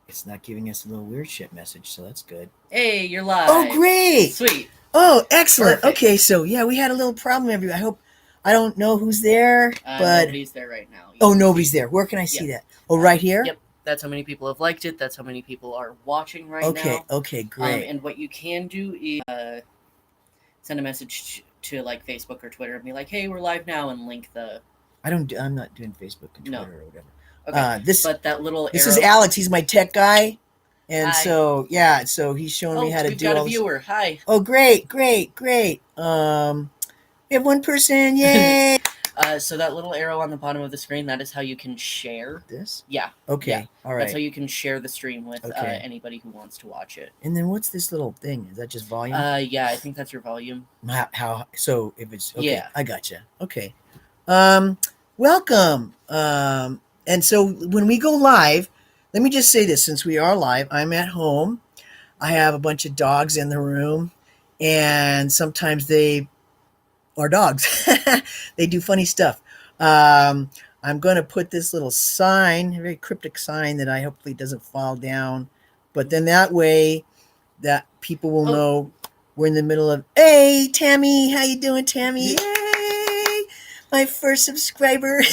It's not giving us a little weird shit message, so that's good. Hey, you're Oh, live. great! Sweet. Oh, excellent. Perfect. Okay, so yeah, we had a little problem. I hope I don't know who's there, but Nobody's there right now. oh, nobody's there. Where can I see that? Oh, right here. Yep. That's how many people have liked it. That's how many people are watching right Okay. now. Okay. Great. And what you can do is send a message to like Facebook or Twitter and be like, "Hey, we're live now," and link the. I'm not doing Facebook and Twitter No. or whatever. Okay. But that little This arrow. is Alex. He's my tech guy, and Hi. so he's showing me how to we've do got all a this. viewer. Hi. Oh, great, great, great. We have one person. Yay! So that little arrow on the bottom of the screen, that is how you can share. This? Yeah. Okay. Yeah. All right. That's how you can share the stream with Okay. anybody who wants to watch it. And then what's this little thing? Is that just volume? Yeah, I think that's your volume. How so if it's okay, Yeah. I gotcha. Okay. Welcome. And so when we go live, let me just say this, since we are live, I'm at home. I have a bunch of dogs in the room, and sometimes they are dogs. They do funny stuff. I'm going to put this little sign, a very cryptic sign that I hopefully doesn't fall down, but then that way that people will know we're in the middle of, hey, Tammy, how you doing, Tammy? Yay, my first subscriber.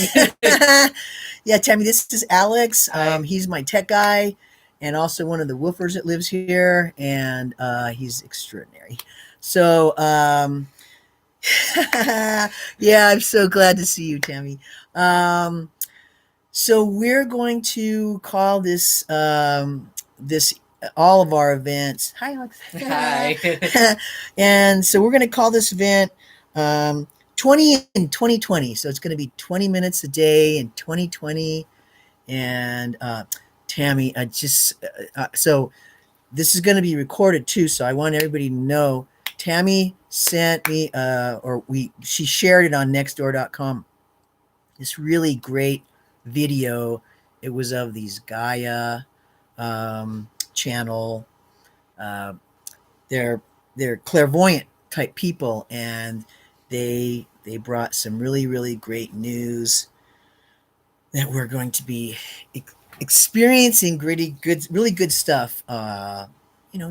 Yeah, Tammy, this is Alex. He's my tech guy and also one of the woofers that lives here, and he's extraordinary. So, yeah, I'm so glad to see you, Tammy. So we're going to call this all of our events. Hi, Alex. Hi. And so we're going to call this event 20 in 2020. So it's going to be 20 minutes a day in 2020. And Tammy, so this is going to be recorded too. So I want everybody to know Tammy sent me, she shared it on nextdoor.com. This really great video. It was of these Gaia channel. They're clairvoyant type people, and they brought some really great news that we're going to be experiencing really good stuff.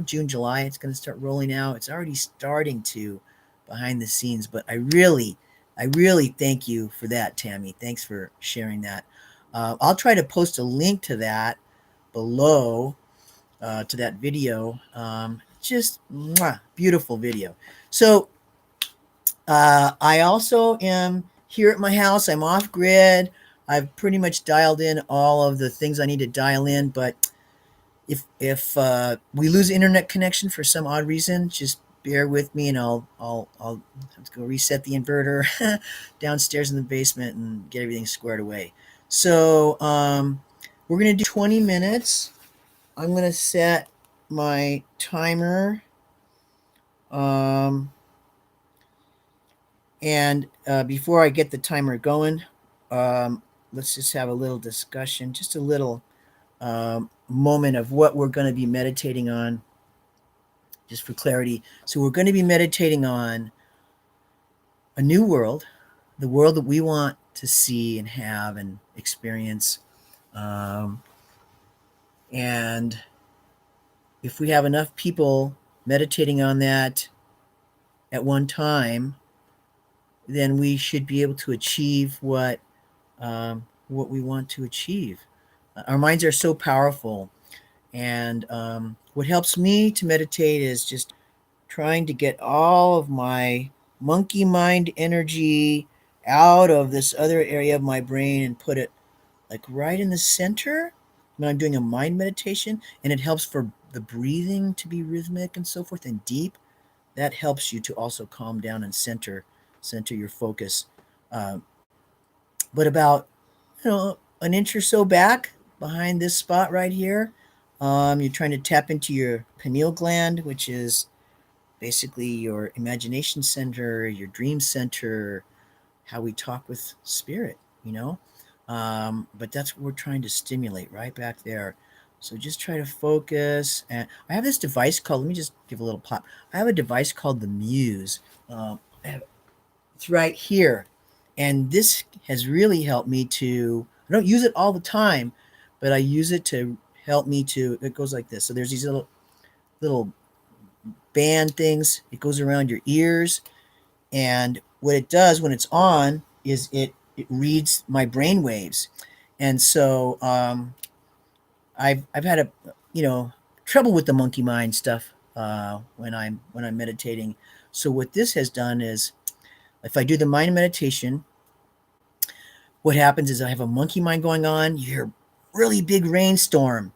June, July, it's going to start rolling out. It's already starting to behind the scenes, but I really thank you for that, Tammy. Thanks for sharing that. I'll try to post a link to that below, to that video. Just beautiful video. So I also am here at my house. I'm off grid. I've pretty much dialed in all of the things I need to dial in, but if we lose internet connection for some odd reason, just bear with me, and I'll have to go reset the inverter downstairs in the basement and get everything squared away. So we're gonna do 20 minutes. I'm gonna set my timer, and before I get the timer going, let's just have a little discussion, just a little moment of what we're going to be meditating on, just for clarity. So we're going to be meditating on a new world, the world that we want to see and have and experience. And if we have enough people meditating on that at one time, then we should be able to achieve what we want to achieve. Our minds are so powerful, and what helps me to meditate is just trying to get all of my monkey mind energy out of this other area of my brain and put it like right in the center when I'm doing a mind meditation. And it helps for the breathing to be rhythmic and so forth and deep. That helps you to also calm down and center your focus. Uh, but about an inch or so back behind this spot right here, you're trying to tap into your pineal gland, which is basically your imagination center, your dream center, how we talk with spirit. But that's what we're trying to stimulate right back there. So just try to focus. And I have this device called, let me just give a little pop. I have a device called the Muse. It's right here. And this has really helped me to, I don't use it all the time, but I use it to help me to. It goes like this. So there's these little band things. It goes around your ears, and what it does when it's on is it reads my brain waves, and so I've had a trouble with the monkey mind stuff when I'm meditating. So what this has done is, if I do the mind meditation, what happens is I have a monkey mind going on. You hear really big rainstorm,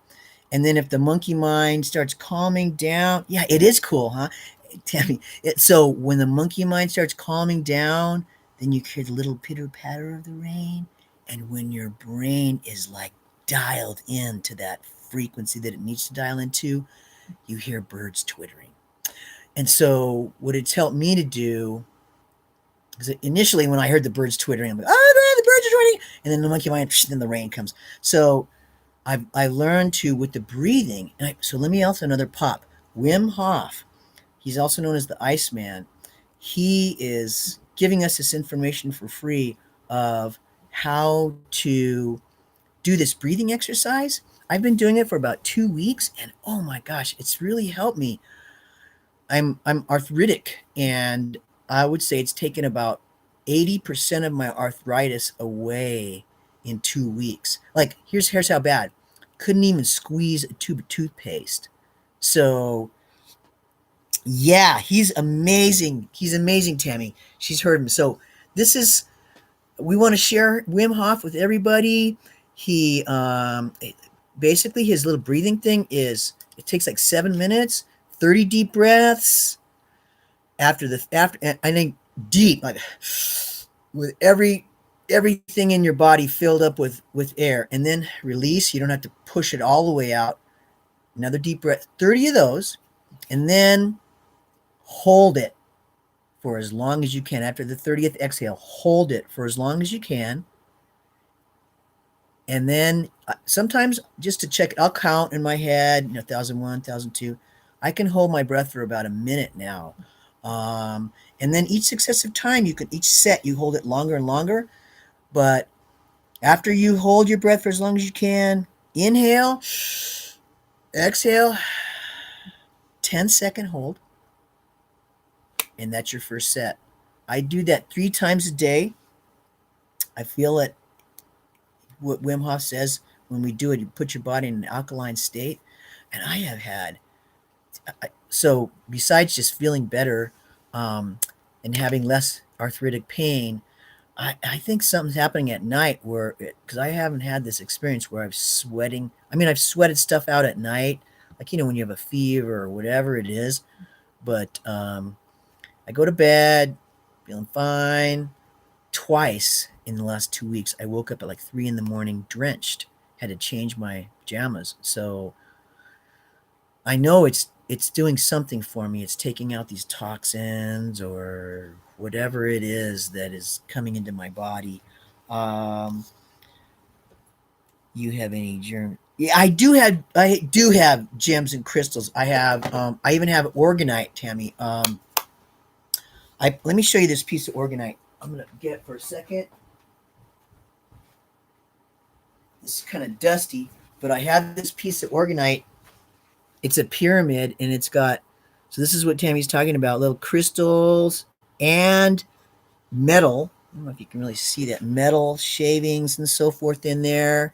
and then if the monkey mind starts calming down, yeah, it is cool, huh? Tammy. So when the monkey mind starts calming down, then you hear the little pitter patter of the rain, and when your brain is like dialed in to that frequency that it needs to dial into, you hear birds twittering. And so what it's helped me to do, because initially when I heard the birds twittering, I'm like, oh man, the birds are twittering, and then the monkey mind, then the rain comes. So I learned to, with the breathing, so let me also another pop. Wim Hof, he's also known as the Iceman. He is giving us this information for free of how to do this breathing exercise. I've been doing it for about 2 weeks, and oh my gosh, it's really helped me. I'm arthritic, and I would say it's taken about 80% of my arthritis away in 2 weeks. Like here's how bad. Couldn't even squeeze a tube of toothpaste. So yeah, he's amazing. He's amazing, Tammy. She's heard him. So we want to share Wim Hof with everybody. He basically his little breathing thing is, it takes like 7 minutes, 30 deep breaths. After I think deep, like with everything in your body filled up with air, and then release. You don't have to push it all the way out. Another deep breath, 30 of those, and then hold it for as long as you can. After the 30th exhale, hold it for as long as you can. And then sometimes, just to check it, I'll count in my head, 1001, 1002. I can hold my breath for about a minute now. And then each successive time, each set, you hold it longer and longer. But after you hold your breath for as long as you can, inhale, exhale, 10-second hold, and that's your first set. I do that 3 times a day. I feel it. What Wim Hof says, when we do it, you put your body in an alkaline state. And I have had, so besides just feeling better and having less arthritic pain, I think something's happening at night because I haven't had this experience where I'm sweating. I mean, I've sweated stuff out at night, like, when you have a fever or whatever it is. But I go to bed feeling fine. Twice in the last 2 weeks, I woke up at like 3 a.m, drenched, had to change my pajamas. So I know it's doing something for me. It's taking out these toxins or whatever it is that is coming into my body. You have any germ? Yeah, I do have gems and crystals. I even have Orgonite, Tammy. Let me show you this piece of Orgonite. I'm gonna get it for a second. It's kind of dusty, but I have this piece of Orgonite. It's a pyramid, and it's got, so this is what Tammy's talking about, little crystals and metal. I don't know if you can really see that, metal shavings and so forth in there.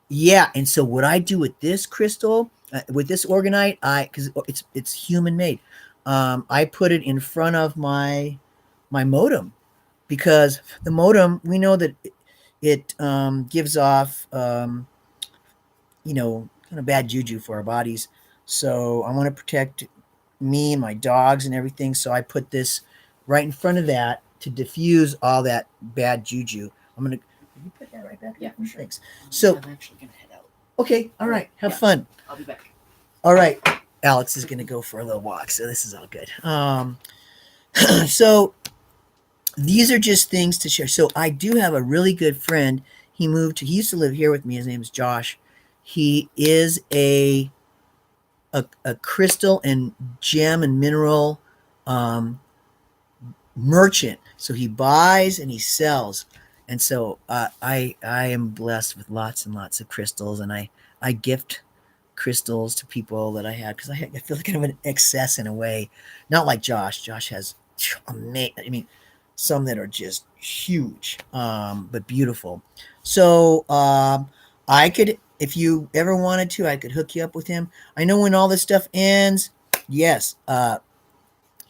Yeah, and so what I do with this crystal, with this Orgonite, because it's human made, I put it in front of my modem, because the modem, we know that it gives off kind of bad juju for our bodies. So I want to protect me and my dogs and everything. So I put this right in front of that to diffuse all that bad juju. Can you put that right back? Yeah, sure. Thanks. So I'm actually gonna head out. Okay, all right. Have fun. I'll be back. All right. Alex is going to go for a little walk, so this is all good. So these are just things to share. So I do have a really good friend. He used to live here with me. His name is Josh. He is a crystal and gem and mineral merchant. So he buys and he sells. And so I am blessed with lots and lots of crystals, and I gift crystals to people that I had because I feel like I'm in excess in a way, not like Josh. Josh has amazing. I mean, some that are just huge, but beautiful. So I could, if you ever wanted to, I could hook you up with him. I know when all this stuff ends. Yes,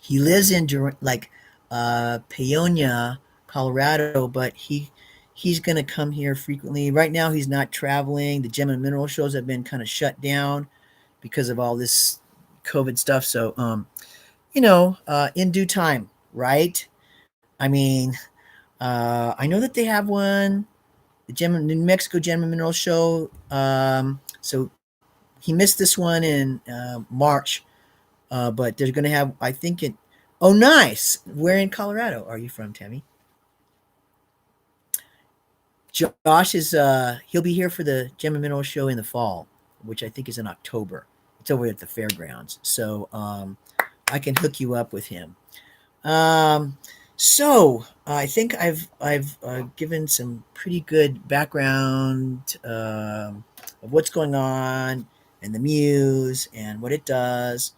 he lives in like Paonia, Colorado, but he's gonna come here frequently. Right now, he's not traveling. The gem and mineral shows have been kind of shut down because of all this COVID stuff. So, in due time, right? I mean, I know that they have one, the New Mexico Gem and Mineral Show. So he missed this one in March, but they're going to have, I think it. Oh, nice. Where in Colorado are you from, Tammy? Josh is he'll be here for the Gem and Mineral Show in the fall, which I think is in October. It's over at the fairgrounds, so I can hook you up with him. So I think I've given some pretty good background of what's going on and the Muse and what it does.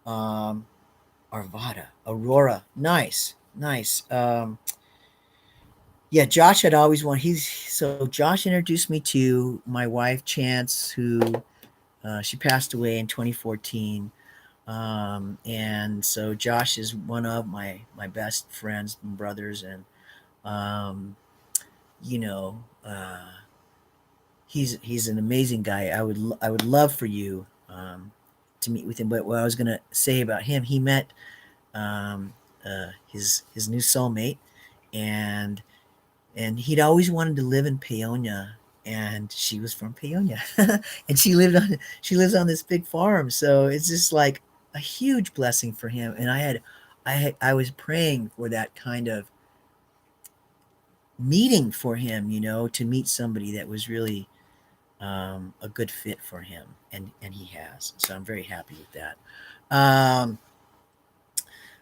Um, Arvada, Aurora, nice, nice. Yeah, Josh had always wanted. Josh introduced me to my wife Chance, who she passed away in 2014. And so Josh is one of my best friends and brothers, and um, you know, he's an amazing guy. I would love for you to meet with him. But what I was gonna say about him, he met his new soulmate, and he'd always wanted to live in Paonia, and she was from Paonia, and she lives on this big farm. So it's just like a huge blessing for him. And I was praying for that kind of meeting for him, to meet somebody that was really a good fit for him, and he has. So I'm very happy with that.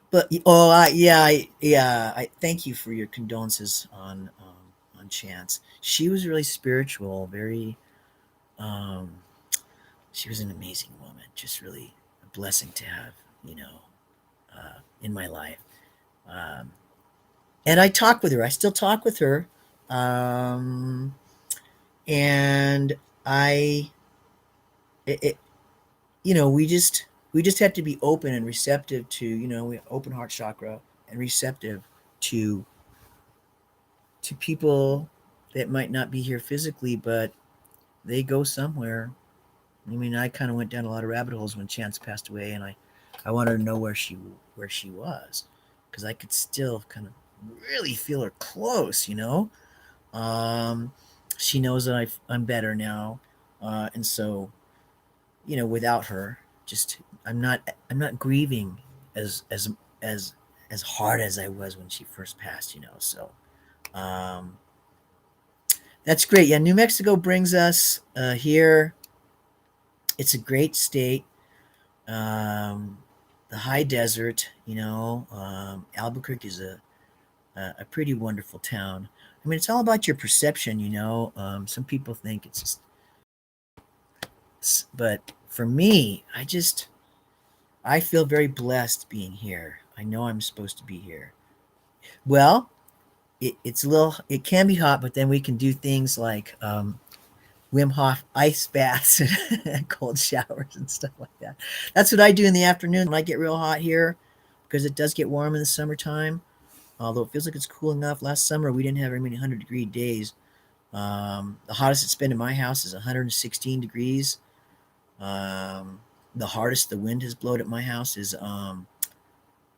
But I thank you for your condolences on Chance. She was really spiritual, very. Um, she was an amazing woman, just really a blessing to have, in my life. Um, and I talk with her. I still talk with her, um, and I, it, it, we just have to be open and receptive to, we open heart chakra and receptive to people that might not be here physically, but they go somewhere. I mean, I kind of went down a lot of rabbit holes when Chance passed away, and I wanted to know where she was, because I could still kind of really feel her close. Um, she knows that I'm better now, and so without her, just I'm not grieving as as as hard as I was when she first passed. So um, that's great. Yeah, New Mexico brings us here. It's a great state. Um, the high desert, Albuquerque is a pretty wonderful town. I mean, it's all about your perception. Some people think it's just, but for me, I feel very blessed being here. I know I'm supposed to be here. Well, it can be hot, but then we can do things like Wim Hof ice baths and cold showers and stuff like that. That's what I do in the afternoon when I get real hot here, because it does get warm in the summertime. Although it feels like it's cool enough. Last summer we didn't have very many 100-degree days. The hottest it's been in my house is 116 degrees. The hardest the wind has blown at my house is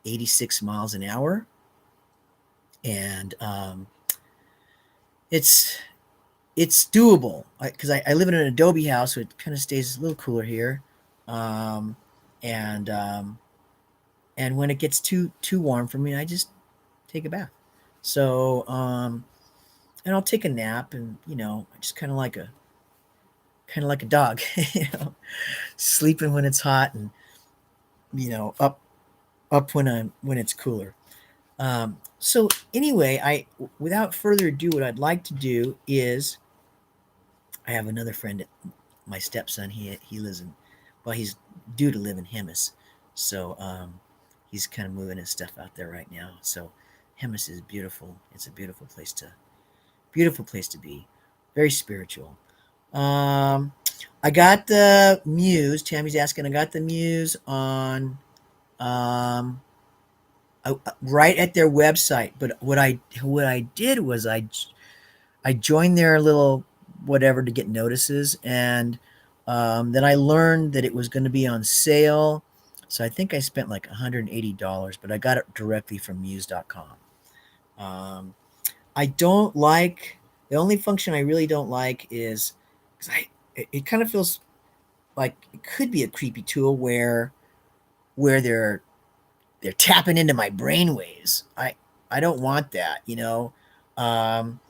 86 miles an hour, and it's doable because I live in an adobe house, so it kind of stays a little cooler here. Um, and when it gets too warm for me, I just take a bath. So and I'll take a nap, and I just kind of like a dog, sleeping when it's hot, and up when it's cooler. So anyway, without further ado, what I'd like to do is I have another friend, my stepson, he lives in, well, he's due to live in Hemis, so he's kind of moving his stuff out there right now. So Hemis is beautiful. It's a beautiful place to be, very spiritual. I got the Muse. Tammy's asking. I got the Muse on um, right at their website. But what I did was I joined their little whatever to get notices, and then I learned that it was going to be on sale. So I think I spent like $180, but I got it directly from Muse.com. I don't like the only function I really don't like is because it kind of feels like it could be a creepy tool where they're tapping into my brain waves. I don't want that, you know. Um,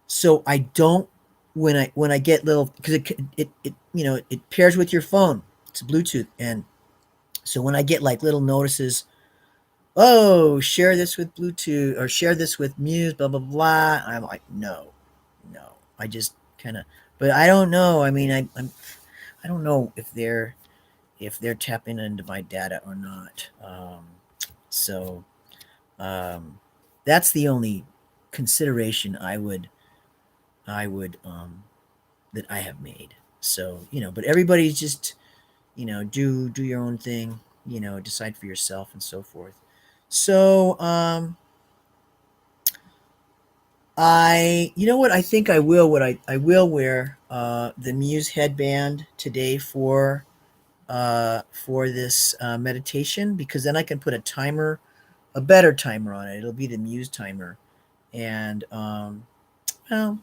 so I don't when I get little because it you know it pairs with your phone. It's Bluetooth, and so when I get like little notices, oh, share this with Bluetooth or share this with Muse, blah blah blah. I'm like, no, no. I just kind of, but I don't know. I mean, I don't know if they're tapping into my data or not. So um, that's the only consideration I would that I have made. So but everybody's just do your own thing. Decide for yourself and so forth. So you know what I think I will what I will wear the Muse headband today for this meditation, because then I can put a better timer on it. It'll be the Muse timer, and well,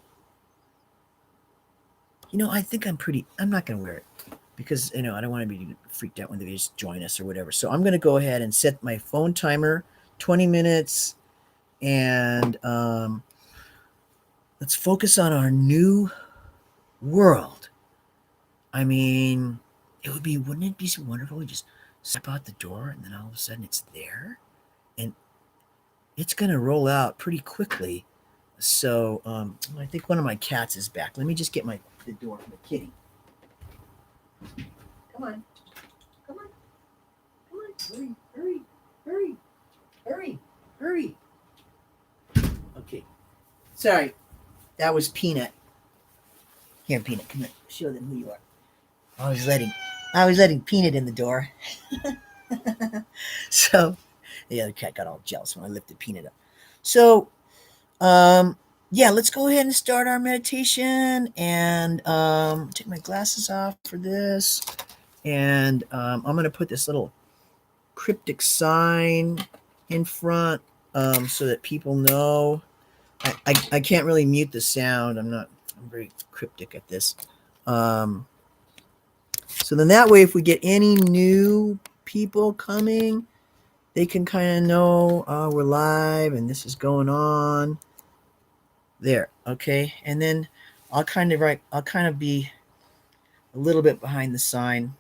I think I'm not going to wear it because I don't want to be freaked out when they just join us or whatever. So I'm going to go ahead and set my phone timer, 20 minutes, and let's focus on our new world. I mean, wouldn't it be so wonderful to just step out the door and then all of a sudden it's there? And it's going to roll out pretty quickly. So I think one of my cats is back. Let me just get the door for the kitty. Come on. Come on. Come on. Hurry. Hurry. Hurry. Hurry. Hurry. Okay. Sorry. That was Peanut. Here, Peanut. Come here. Show them who you are. I was letting Peanut in the door. So the other cat got all jealous when I lifted Peanut up. So yeah, let's go ahead and start our meditation, and take my glasses off for this, and I'm going to put this little cryptic sign in front so that people know. I can't really mute the sound. I'm very cryptic at this. So then that way, if we get any new people coming, they can kind of know we're live and this is going on. There, okay, and then I'll kind of be a little bit behind the sign,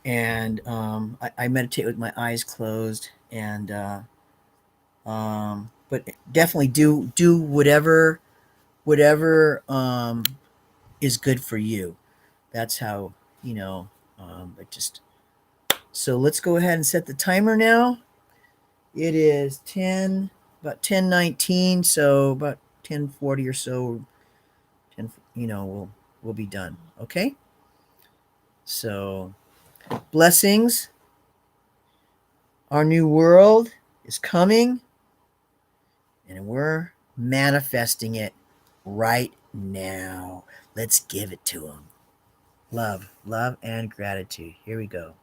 and I meditate with my eyes closed, and but definitely do whatever is good for you. That's how but just so let's go ahead and set the timer now. It is about 10:19, so about 10:40 or so. 10, we'll be done. Okay. So blessings. Our new world is coming, and we're manifesting it right now. Let's give it to them. Love, and gratitude. Here we go.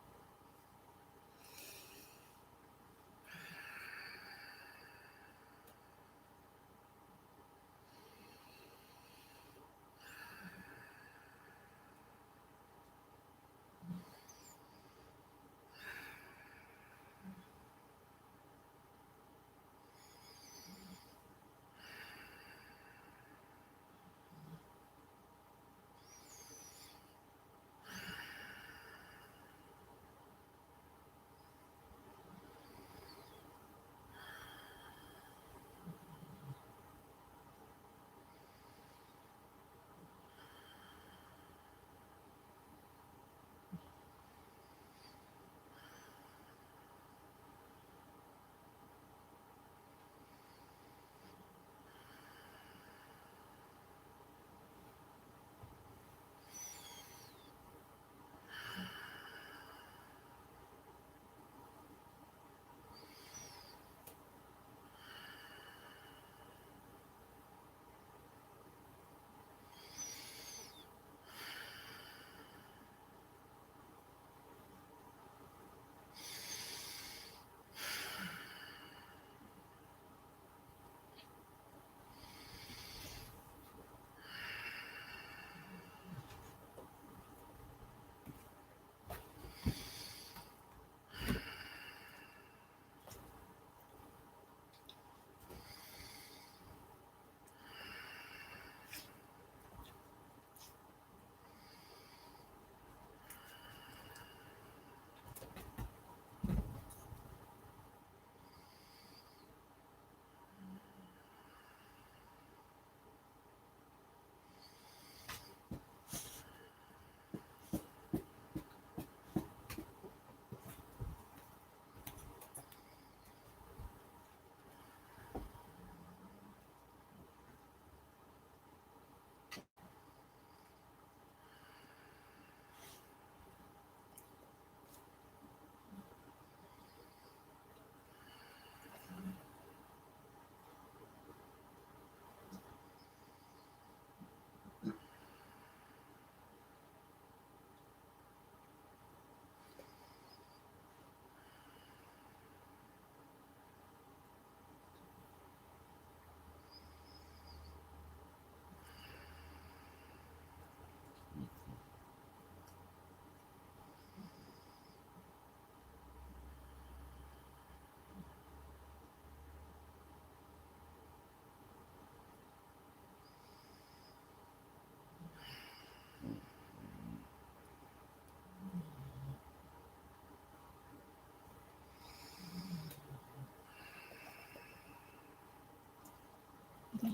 You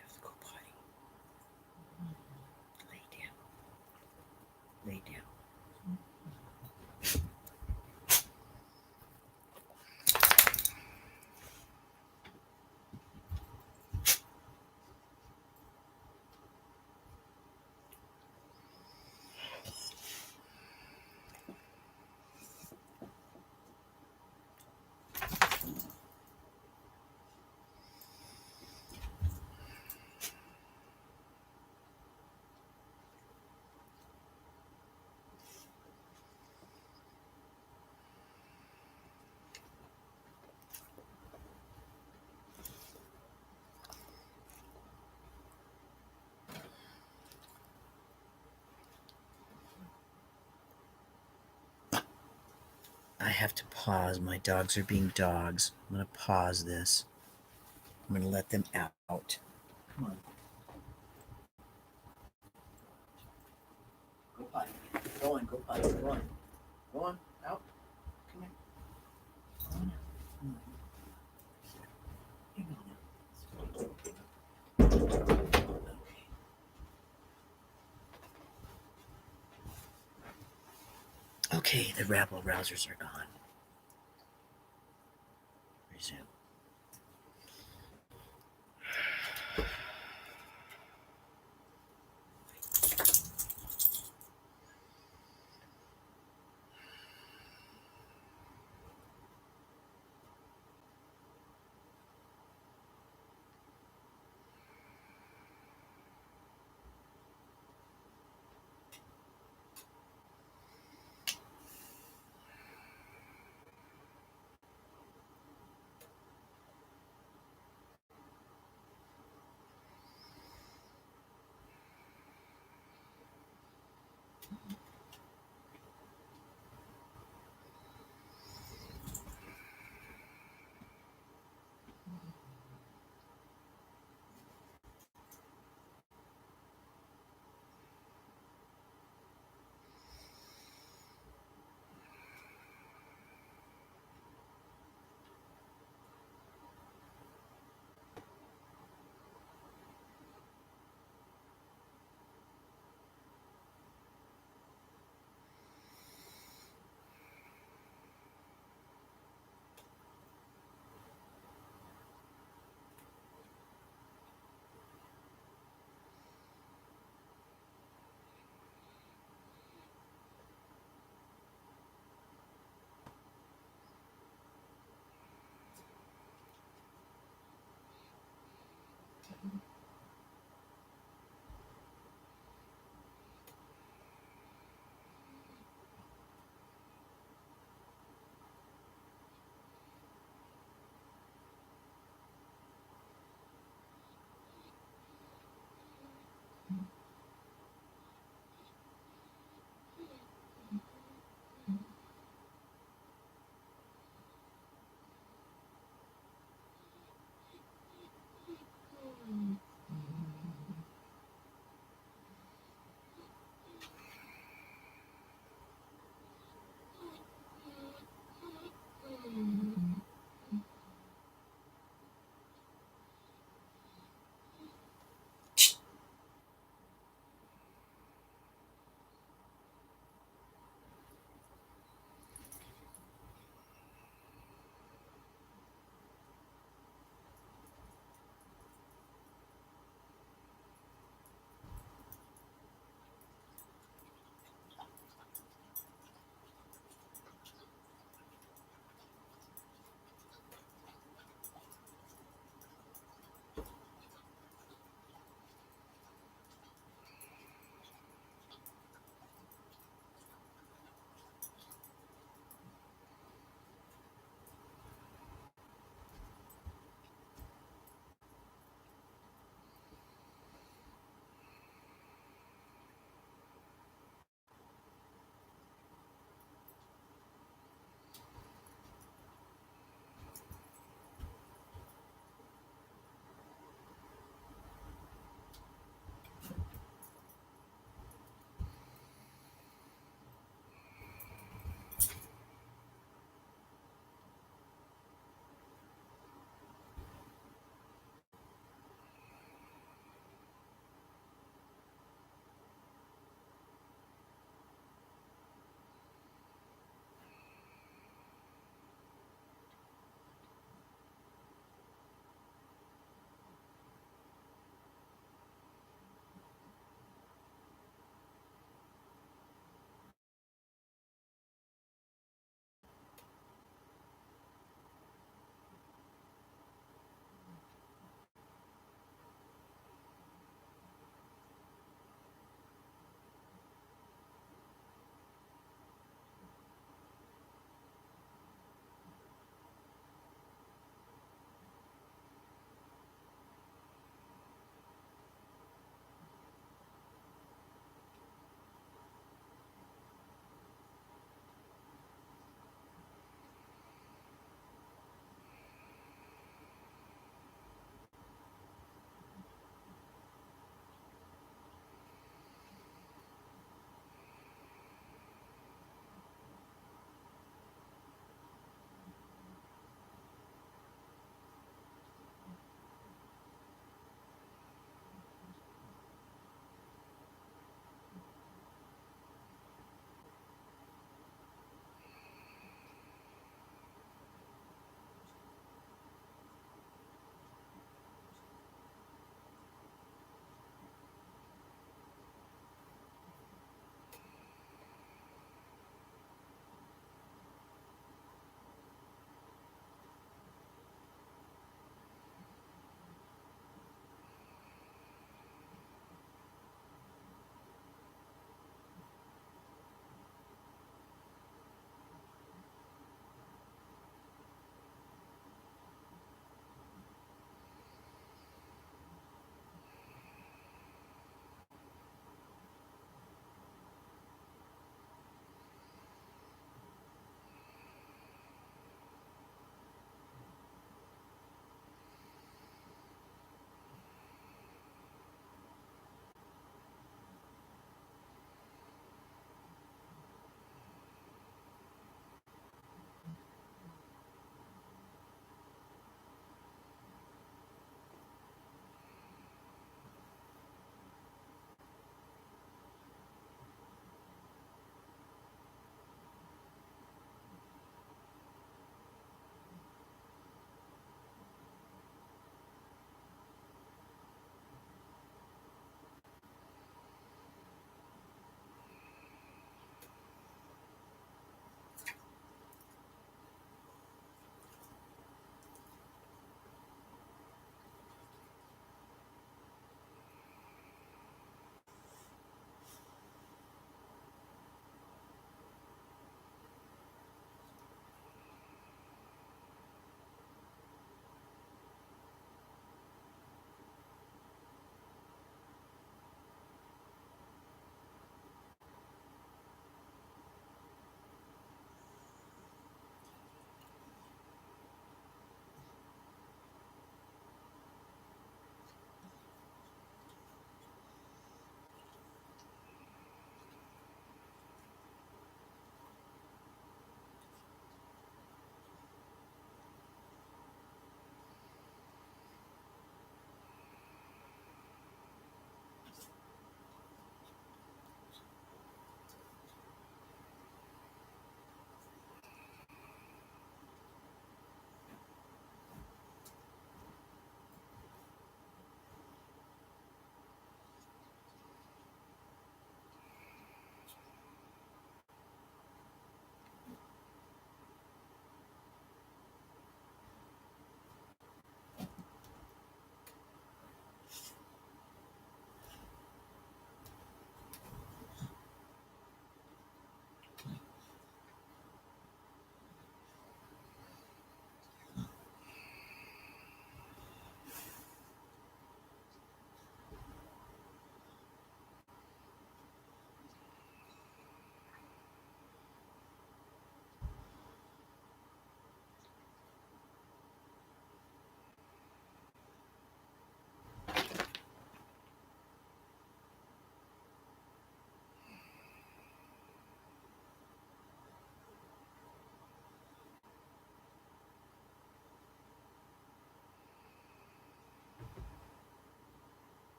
have to go potty. Lay down. Lay down. I have to pause. My dogs are being dogs. I'm going to pause this. I'm going to let them out. Come on. Go potty. Go on, go potty. Go on. Go on. Out. Come here. Go on out. Come on. Hang on now. Okay, the rabble rousers are gone. Resume.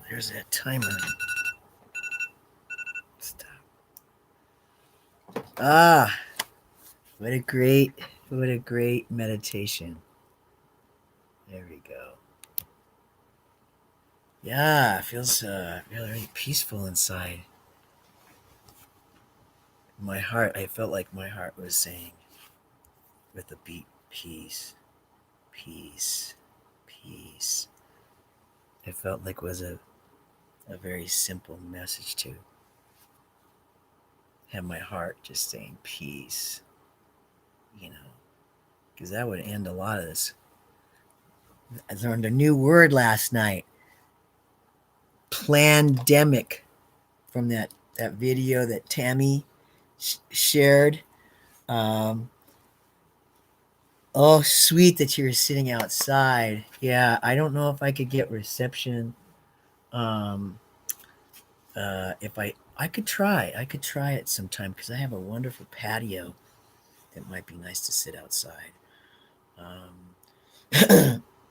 There's that timer. Stop. What a great meditation. There we go. Yeah, it feels really peaceful inside. My heart, I felt like my heart was saying with a beat, peace, peace, peace. It felt like it was a very simple message to have my heart just saying peace, because that would end a lot of this. I learned a new word last night, plandemic, from that video that Tammy shared. Oh, sweet that you're sitting outside. Yeah, I don't know if I could get reception. If I could try it sometime, because I have a wonderful patio that might be nice to sit outside.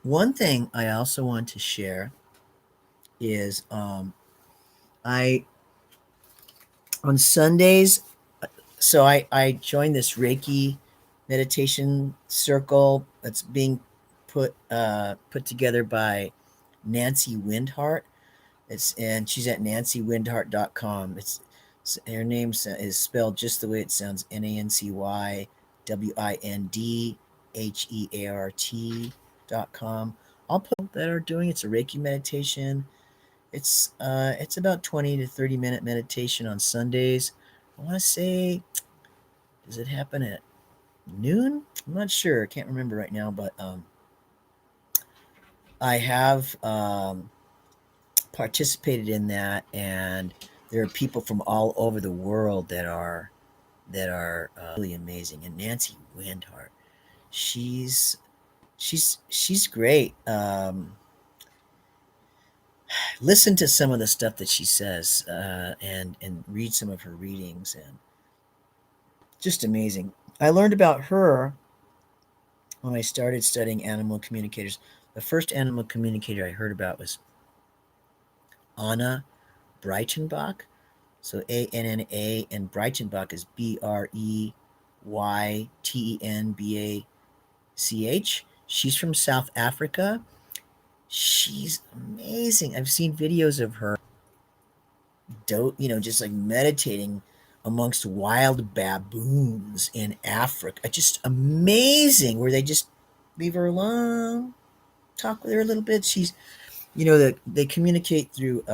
One thing I also want to share is I on Sundays. So I joined this Reiki meditation circle that's being put together by Nancy Windhart. And she's at nancywindhart.com. Her name is spelled just the way it sounds, NancyWindhart.com. I'll put that are doing it's a Reiki meditation. It's about 20 to 30-minute meditation on Sundays. I want to say, does it happen at noon? I'm not sure. I can't remember right now, but I have participated in that, and there are people from all over the world that are really amazing. And Nancy Windhart, she's great. Listen to some of the stuff that she says, and read some of her readings, and just amazing. I learned about her when I started studying animal communicators. The first animal communicator I heard about was Anna Breitenbach. So ANNA, and Breitenbach is BREYTENBACH. She's from South Africa. She's amazing. I've seen videos of her, just like meditating amongst wild baboons in Africa. Just amazing, where they just leave her alone, talk with her a little bit. She's, they communicate through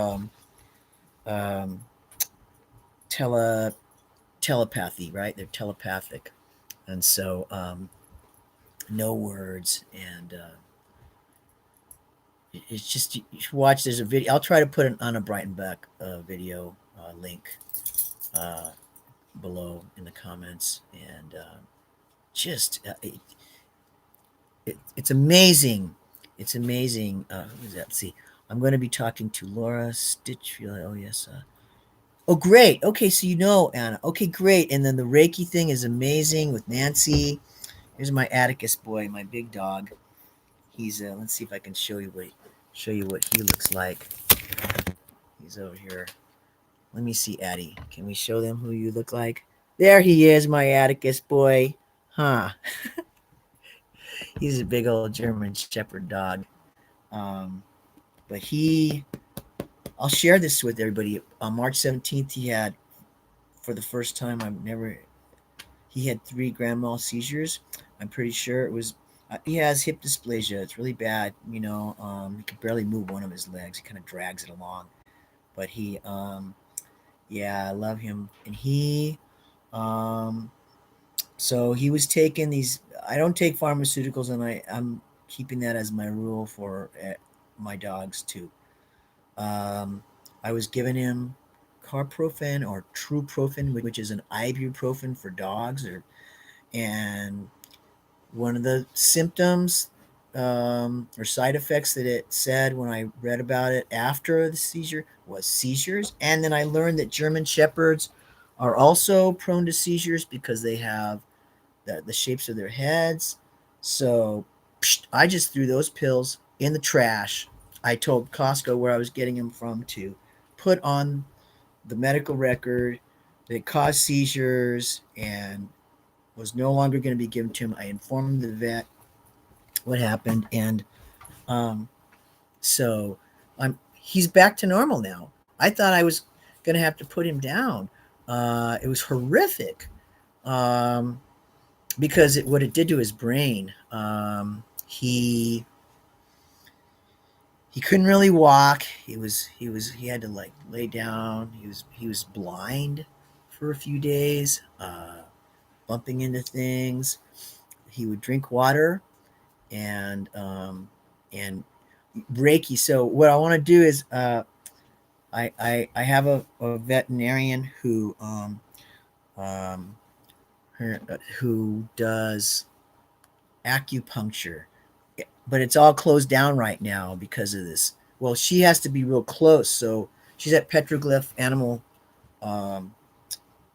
telepathy, right? They're telepathic, and so no words, and it's just, you should watch. There's a video. I'll try to put an Anna Breitenbach video link below in the comments, and it's amazing. It's amazing. Who is that? Let's see. I'm going to be talking to Laura Stitchfield. Oh yes. Oh, great. Okay, so Anna. Okay, great. And then the Reiki thing is amazing with Nancy. Here's my Atticus boy, my big dog. He's let's see if I can show you what he looks like. He's over here. Let me see, Addie. Can we show them who you look like? There he is, my Atticus boy. Huh. He's a big old German Shepherd dog. But I'll share this with everybody. On March 17th, he had, for the first time, he had 3 grand mal seizures. I'm pretty sure it was, he has hip dysplasia. It's really bad. He can barely move one of his legs. He kind of drags it along. But I love him. And so he was taking these, I don't take pharmaceuticals, and I'm keeping that as my rule for my dogs too. I was giving him carprofen or Truprofen, which is an ibuprofen for dogs, and one of the symptoms or side effects that it said when I read about it after the seizure was seizures. And then I learned that German Shepherds are also prone to seizures because they have the shapes of their heads. So I just threw those pills in the trash. I told Costco where I was getting him from to put on the medical record that it caused seizures and was no longer going to be given to him. I informed the vet what happened, and um, so he's back to normal now. I thought I was going to have to put him down. It was horrific um, because what it did to his brain. He couldn't really walk. He had to like lay down. He was blind for a few days, bumping into things. He would drink water and Reiki. So what I want to do is I have a veterinarian um, who does acupuncture, but it's all closed down right now because of this. Well, she has to be real close, so she's at um,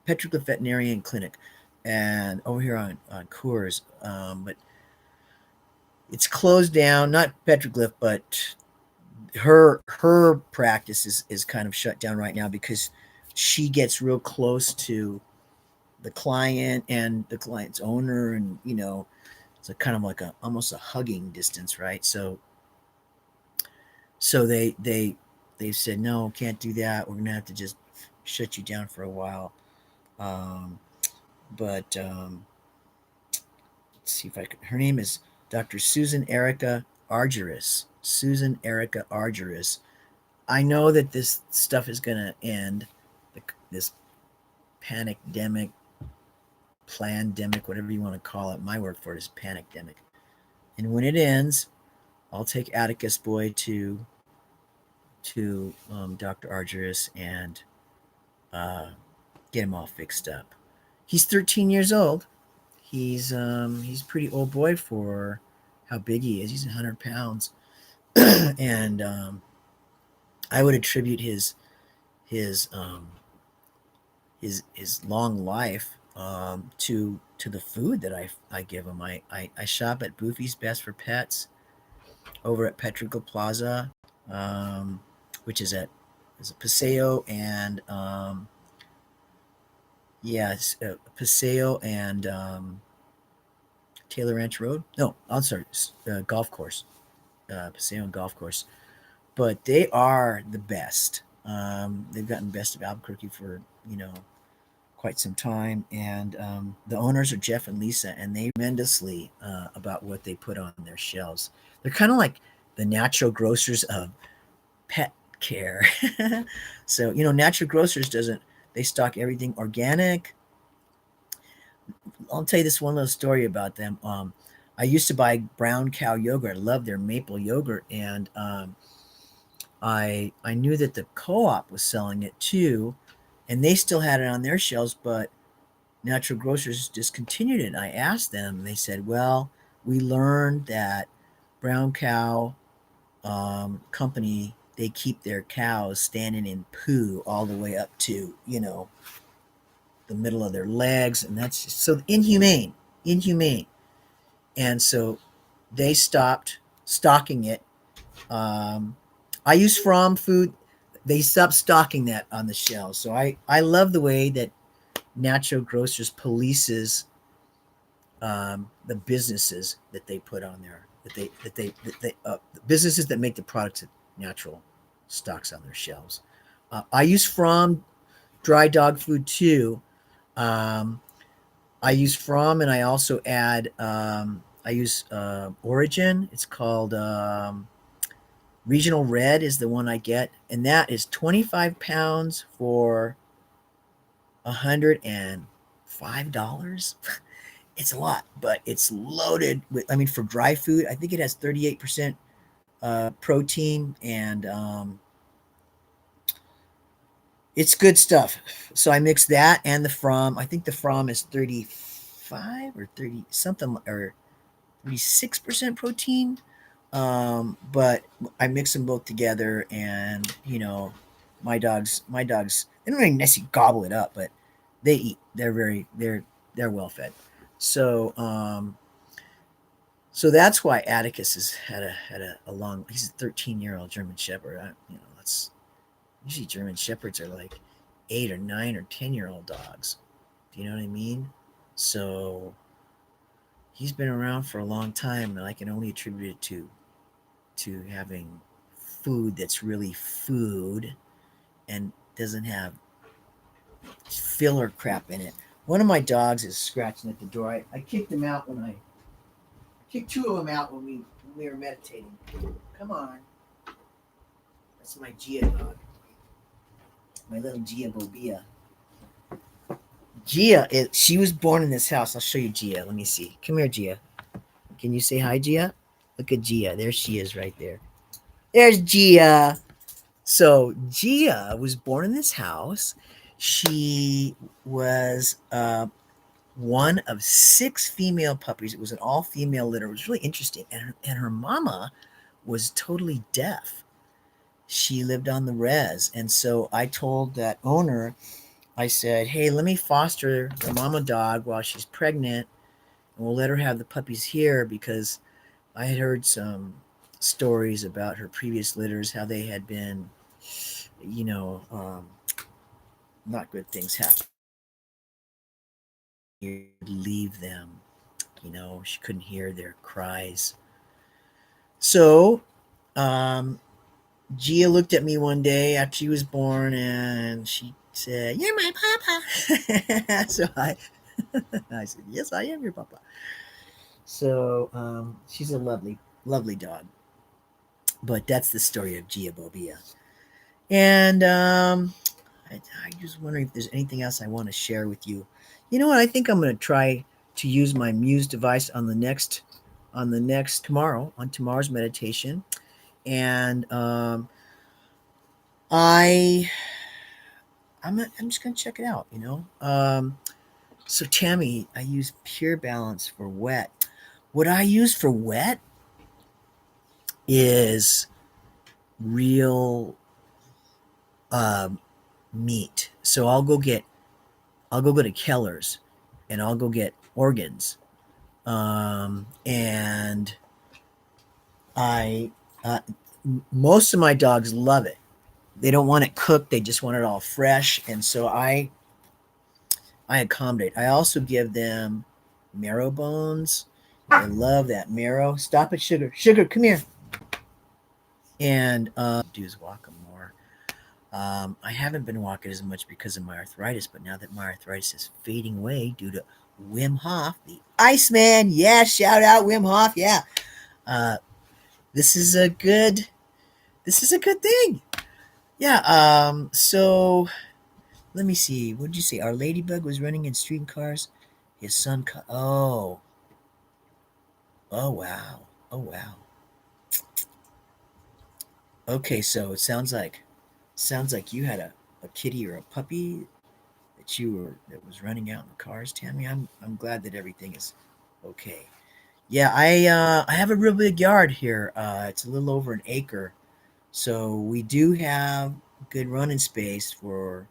Petroglyph Veterinarian Clinic, and over here on Coors, but it's closed down. Not Petroglyph, but her practice is kind of shut down right now because she gets real close to the client and the client's owner, and it's a kind of like a almost a hugging distance, right? So they said no, can't do that. We're gonna have to just shut you down for a while. Um, but let's see if I could. Her name is Dr. Susan Erica Argyris. Susan Erica Argyris. I know that this stuff is gonna end. This panicdemic, plandemic, whatever you want to call it. My word for it is panicdemic. And when it ends, I'll take Atticus Boy to Dr. Argyris and get him all fixed up. He's 13 years old. He's a pretty old boy for how big he is. He's 100 pounds, and I would attribute his um, his long life to the food that I give him. I shop at Boofy's Best for Pets over at Petrigal Plaza, which is at Paseo and Paseo and Taylor Ranch Road. No, I'm sorry, golf course, Paseo and golf course. But they are the best. They've gotten best of Albuquerque for quite some time, and the owners are Jeff and Lisa, and they tremendously about what they put on their shelves. They're kind of like the natural grocers of pet care. So natural grocers doesn't they stock everything organic. I'll tell you this one little story about them. I used to buy Brown Cow yogurt. I love their maple yogurt, and I knew that the co-op was selling it too, and they still had it on their shelves, but natural grocers discontinued it. And I asked them, and they said, "Well, we learned that Brown Cow company, they keep their cows standing in poo all the way up to the middle of their legs, and that's just so inhumane. And so they stopped stocking it. I use From Food. They stopped stocking that on the shelves. So I love the way that Natural Grocers polices the businesses that they put on there. The businesses that make the products that Natural stocks on their shelves. I use From dry dog food too. I use From, and I also add. I use Origin. It's called Regional Red is the one I get, and that is 25 pounds for $105. It's a lot, but it's loaded with. I mean, for dry food, I think it has 38% protein, and it's good stuff. So I mix that and the From. I think the From is 35 or 30 something, or 36% protein. But I mix them both together, and my dogs they don't really necessarily gobble it up, but they eat. They're well fed. So So that's why Atticus has had a long. He's a 13-year-old German Shepherd. That's usually German Shepherds are like 8 or 9 or 10-year-old dogs. Do you know what I mean? So he's been around for a long time, and I can only attribute it to having food that's really food and doesn't have filler crap in it. One of my dogs is scratching at the door. I kicked him out when I kicked two of them out when we were meditating. Come on. That's my Gia dog. My little Gia Bobia. She was born in this house. I'll show you Gia. Let me see. Come here, Gia. Can you say hi, Gia? Look at Gia. There she is right there. There's Gia. So Gia was born in this house. She was one of 6 female puppies. It was an all-female litter. It was really interesting. And her mama was totally deaf. She lived on the res. And so I told that owner, I said, hey, let me foster the mama dog while she's pregnant, and we'll let her have the puppies here, because I had heard some stories about her previous litters, how they had been, not good things happen. You leave them, she couldn't hear their cries. So, Gia looked at me one day after she was born, and she said, "You're my papa." So I said, "Yes, I am your papa." So she's a lovely, lovely dog. But that's the story of Gia Bobia. And I'm just wondering if there's anything else I want to share with you. You know what? I think I'm going to try to use my Muse device on tomorrow's meditation, and I'm just going to check it out. So Tammy, I use Pure Balance for wet. What I use for wet is real meat. So I'll go to Keller's, and I'll go get organs. And I most of my dogs love it. They don't want it cooked, they just want it all fresh, and so I accommodate. I also give them marrow bones. They love that marrow. Stop it, Sugar. Sugar, come here. And do is walk them more. I haven't been walking as much because of my arthritis, but now that my arthritis is fading away due to Wim Hof, the Iceman, yeah, shout out Wim Hof, yeah. This is a good thing. Yeah. So let me see. What did you say? Our ladybug was running in street cars. His son. Oh. Oh wow. Oh wow. Okay, so it sounds like you had a kitty or a puppy that was running out in the cars, Tammy. I'm glad that everything is okay. Yeah, I have a real big yard here. It's a little over an acre, so we do have good running space for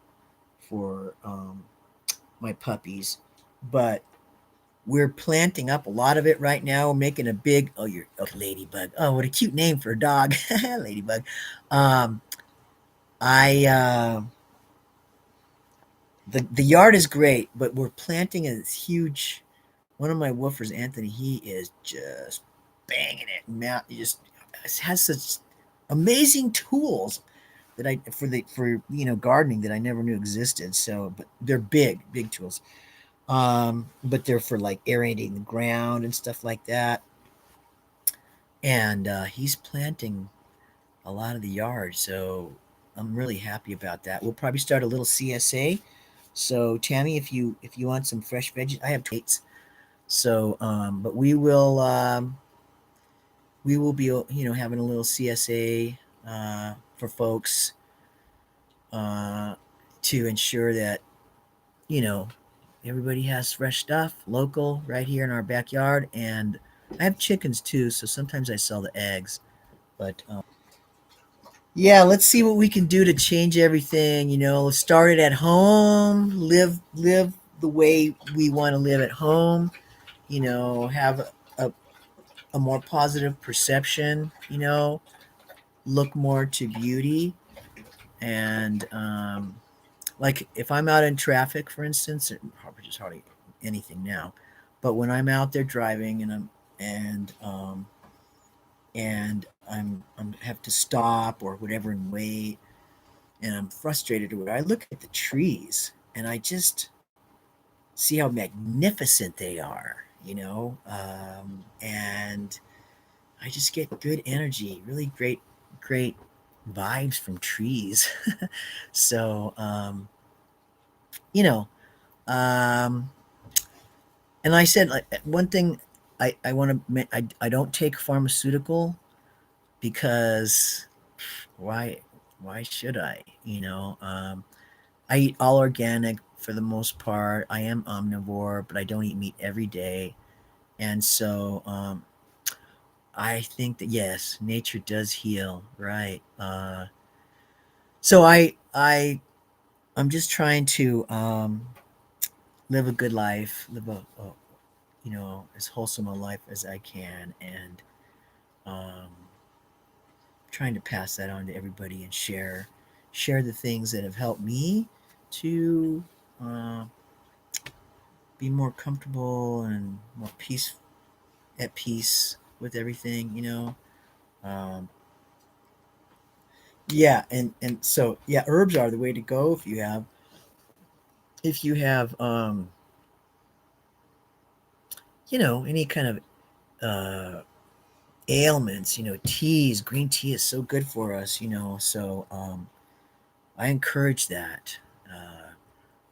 my puppies, but we're planting up a lot of it right now. We're making a big you're ladybug. Oh, what a cute name for a dog. Ladybug. Um I the yard is great, but we're planting a huge one of my woofers, Anthony, he is just banging it. Matt he just has such amazing tools that I for gardening that I never knew existed. So, but they're big tools. But they're for like aerating the ground and stuff like that. And he's planting a lot of the yard, so I'm really happy about that. We'll probably start a little CSA. So Tammy, if you want some fresh veggies, I have plates. So, but we will be having a little CSA for folks to ensure that you know everybody has fresh stuff local right here in our backyard. And I have chickens too, so sometimes I sell the eggs. But yeah, let's see what we can do to change everything. Let's start it at home. Live the way we want to live at home. Have a more positive perception, you know, look more to beauty. And like if I'm out in traffic, for instance, which is hardly anything now, but when I'm out there driving and I'm have to stop or whatever and wait, and I'm frustrated or whatever, I look at the trees and I just see how magnificent they are, you know, and I just get good energy, really great vibes from trees. So, you know, um, and I said like one thing I want to I don't take pharmaceutical because why why should I? You know, I eat all organic for the most part. I am omnivore, but I don't eat meat every day, and so I think that yes, nature does heal, right? So I'm just trying to live a good life, live a you know as wholesome a life as I can, and um, trying to pass that on to everybody and share the things that have helped me to uh, be more comfortable and more peace at peace with everything, you know. Um, yeah, and so yeah, herbs are the way to go if you have you know any kind of ailments, you know, teas, green tea is so good for us, you know. So I encourage that.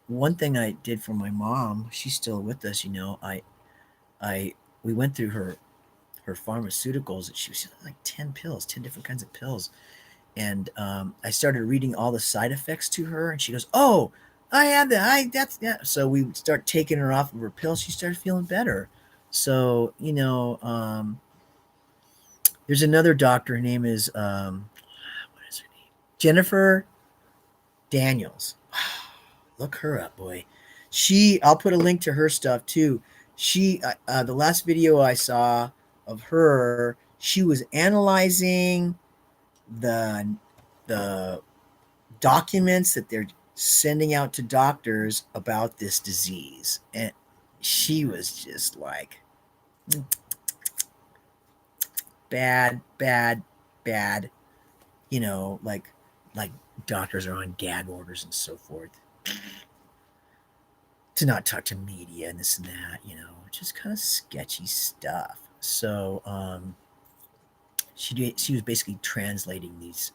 One thing I did for my mom, she's still with us, you know. I we went through her pharmaceuticals. She was like 10 pills, 10 different kinds of pills, and I started reading all the side effects to her, and she goes, "Oh, I have that. I that's that." So we would start taking her off of her pills. She started feeling better. So you know, there's another doctor. Her name is what is her name? Jennifer Daniels. Look her up, boy. I'll put a link to her stuff too. The last video I saw of her, she was analyzing the the documents that they're sending out to doctors about this disease, and she was just like bad, bad, bad. You know, like doctors are on gag orders and so forth to not talk to media and this and that, you know, just kind of sketchy stuff. So she was basically translating these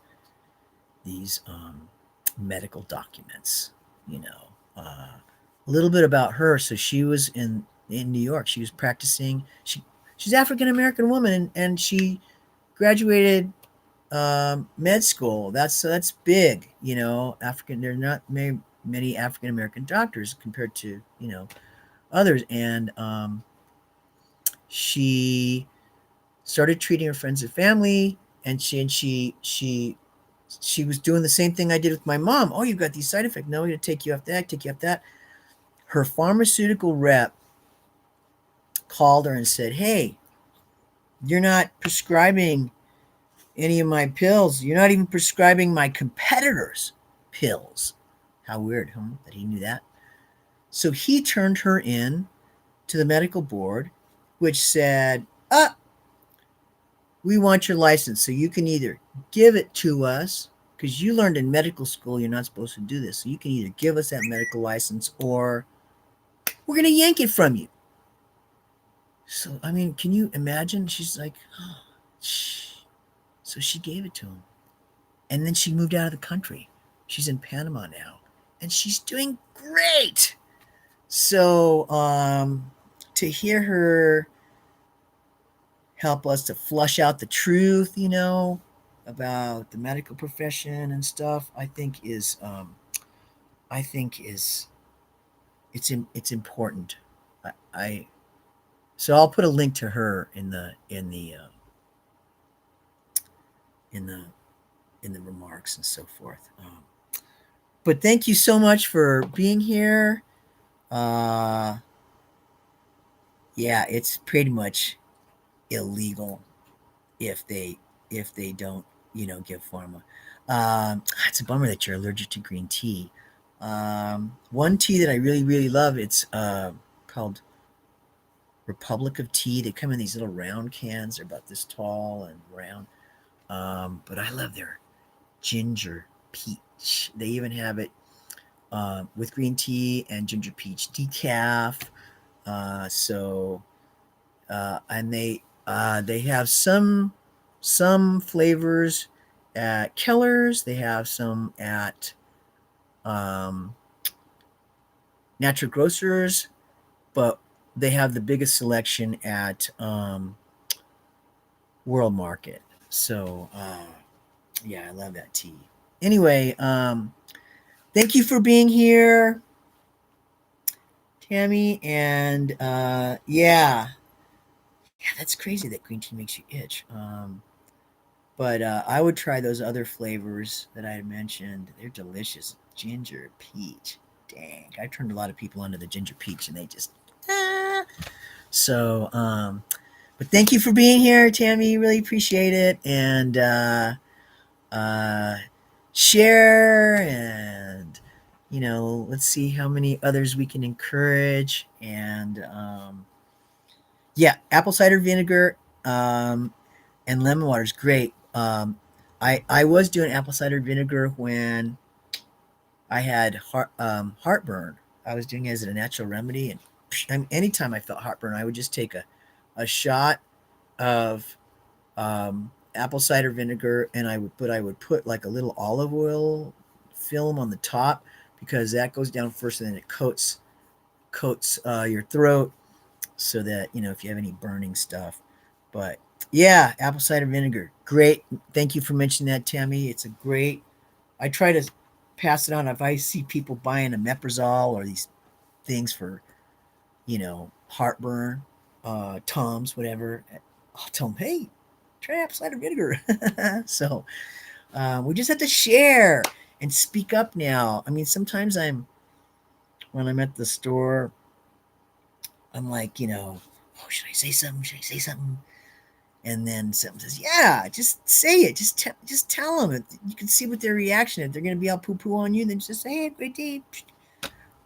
medical documents, you know. A little bit about her. So she was in New York. She was practicing. She's African American woman, and she graduated med school. That's big, you know. African. There are not many African American doctors compared to you know others, and she started treating her friends and family, and she was doing the same thing I did with my mom. Oh, you've got these side effects. No, we're going to take you off that, take you off that. Her pharmaceutical rep called her and said, "Hey, you're not prescribing any of my pills. You're not even prescribing my competitors' pills." How weird, huh? That he knew that. So he turned her in to the medical board, which said, we want your license. So you can either give it to us, because you learned in medical school you're not supposed to do this. So you can either give us that medical license or we're going to yank it from you. So, I mean, can you imagine? She's like, oh, shh. So she gave it to him. And then she moved out of the country. She's in Panama now. And she's doing great. So, to hear her help us to flush out the truth, you know, about the medical profession and stuff, I think is it's important. I so I'll put a link to her in the in the remarks and so forth. But thank you so much for being here. Uh, yeah, it's pretty much illegal if they don't, give pharma. It's a bummer that you're allergic to green tea. One tea that I really really love, it's called Republic of Tea. They come in these little round cans. They're about this tall and round. But I love their ginger peach. They even have it with green tea and ginger peach decaf. And they have some flavors at Keller's. They have some at um, Natural Grocers, but they have the biggest selection at World Market. So yeah, I love that tea. Anyway, thank you for being here, Tammy. And yeah, that's crazy that green tea makes you itch. But I would try those other flavors that I had mentioned. They're delicious. Ginger peach. Dang, I turned a lot of people onto the ginger peach, and they just so. But thank you for being here, Tammy. Really appreciate it, and share, and let's see how many others we can encourage, and yeah, apple cider vinegar and lemon water is great. I was doing apple cider vinegar when I had heartburn. I was doing it as a natural remedy, and anytime I felt heartburn, I would just take a shot of apple cider vinegar, and I would put like a little olive oil film on the top, because that goes down first, and then it coats your throat, so that if you have any burning stuff. But yeah, apple cider vinegar, great. Thank you for mentioning that, Tammy. It's a great. I try to pass it on if I see people buying omeprazole or these things for heartburn, Tums, whatever. I'll tell them, hey, try apple cider vinegar. So we just have to share and speak up now. I mean, sometimes when I'm at the store, I'm like, oh, should I say something? Should I say something? And then someone says, yeah, just say it. Just tell them. You can see what their reaction. If they're going to be all poo-poo on you, then just say, hey, great day.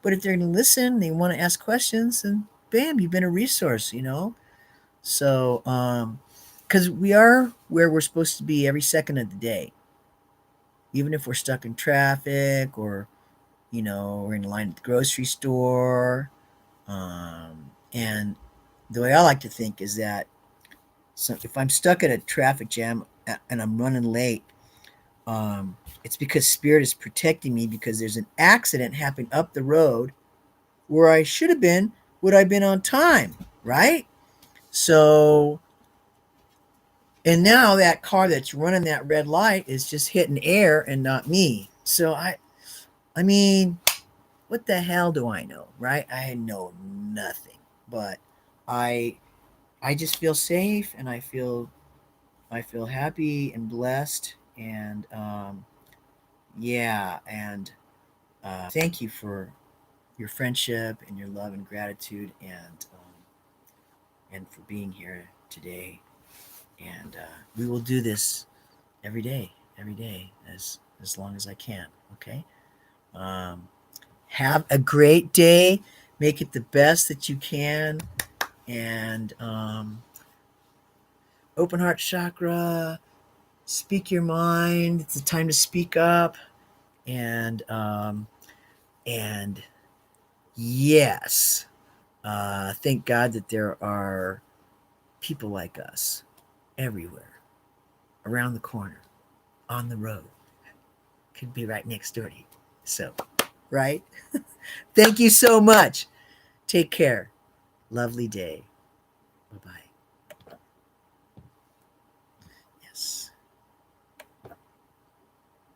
But if they're going to listen, they want to ask questions, and bam, you've been a resource, So, because we are where we're supposed to be every second of the day, even if we're stuck in traffic, or we're in line at the grocery store. And the way I like to think is that, so if I'm stuck at a traffic jam and I'm running late, it's because Spirit is protecting me, because there's an accident happening up the road where I should have been, would I been on time, right? So, and now that car that's running that red light is just hitting air and not me. So I mean, what the hell do I know, right? I know nothing, but I just feel safe, and I feel happy and blessed, and yeah, and thank you for your friendship and your love and gratitude, and for being here today. And we will do this every day, as long as I can. Okay. Have a great day. Make it the best that you can, and open heart chakra. Speak your mind. It's a time to speak up, and yes, thank God that there are people like us everywhere, around the corner, on the road. Could be right next door to you. So, right? Thank you so much. Take care. Lovely day. Bye bye.